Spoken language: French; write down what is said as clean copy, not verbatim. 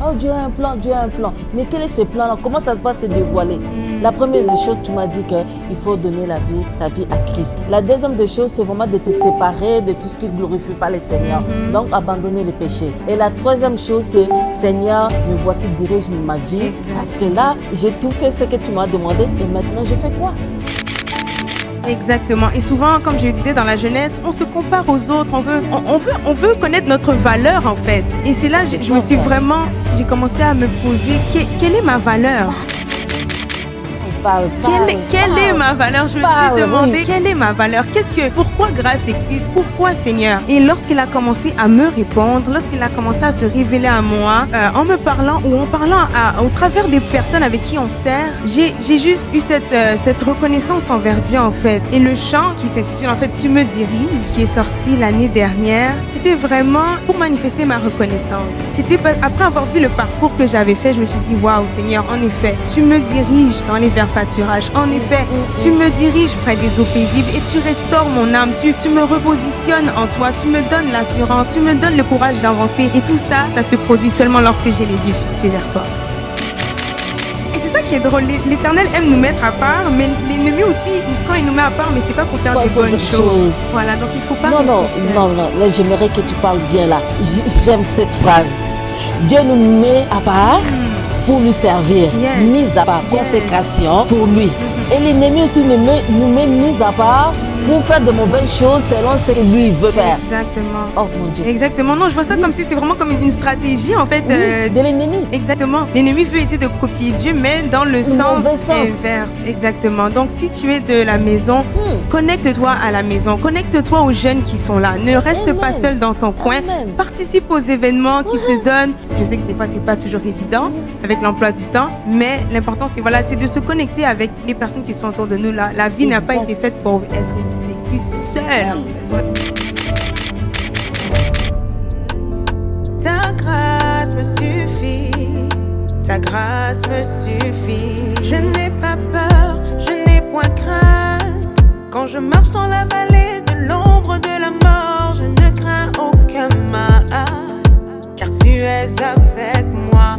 Oh, Dieu a un plan, Dieu a un plan. Mais quel est ce plan-là? Comment ça va se dévoiler? La première des choses, tu m'as dit qu'il faut donner ta vie à Christ. La deuxième des choses, c'est vraiment de te séparer de tout ce qui ne glorifie pas le Seigneur. Donc, abandonner les péchés. Et la troisième chose, c'est Seigneur, me voici, dirige ma vie. Parce que là, j'ai tout fait ce que tu m'as demandé. Et maintenant, je fais quoi? Exactement. Et souvent, comme je le disais, dans la jeunesse, on se compare aux autres. On veut connaître notre valeur, en fait. Et c'est là, j'ai commencé à me poser, quelle est ma valeur? Quelle est ma valeur? Je me suis demandé, quelle est ma valeur? Pourquoi grâce existe? Pourquoi Seigneur? Et lorsqu'il a commencé à me répondre, lorsqu'il a commencé à se révéler à moi, en me parlant ou en parlant au travers des personnes avec qui on sert, j'ai juste eu cette reconnaissance envers Dieu, en fait. Et le chant qui s'intitule en fait Tu me diriges, qui est sorti l'année dernière, c'était vraiment pour manifester ma reconnaissance. C'était après avoir vu le parcours que j'avais fait, je me suis dit waouh Seigneur, en effet, tu me diriges dans les vers pâturage. En effet, tu me diriges près des eaux paisibles et tu restaures mon âme. Tu me repositionnes en toi. Tu me donnes l'assurance. Tu me donnes le courage d'avancer. Et tout ça, ça se produit seulement lorsque j'ai les yeux fixés vers toi. Et c'est ça qui est drôle. L'Éternel aime nous mettre à part, mais l'ennemi aussi, quand il nous met à part, mais c'est pas pour faire des bonnes choses. Voilà, donc il faut pas... Non, là, j'aimerais que tu parles bien là. J'aime cette phrase. Dieu nous met à part pour lui servir, mise à part, consécration pour lui. Et l'ennemi aussi nous met mise à part pour faire de mauvaises choses selon ce que lui veut faire. Exactement. Oh mon Dieu. Exactement. Non, je vois ça comme si c'est vraiment comme une stratégie en fait. De l'ennemi. Exactement. L'ennemi veut essayer de copier Dieu, mais dans le sens inverse. Exactement. Donc si tu es de la maison, connecte-toi à la maison. Connecte-toi aux jeunes qui sont là. Ne reste pas seul dans ton coin. Participe aux événements qui se donnent. Je sais que des fois, c'est pas toujours évident avec l'emploi du temps, mais l'important, c'est de se connecter avec les personnes qui sont autour de nous. La vie n'a pas été faite pour être vécue seule. Ta grâce me suffit, ta grâce me suffit. Je n'ai pas peur, je n'ai point crainte. Quand je marche dans la vallée de l'ombre de la mort, je ne crains aucun mal, car tu es avec moi.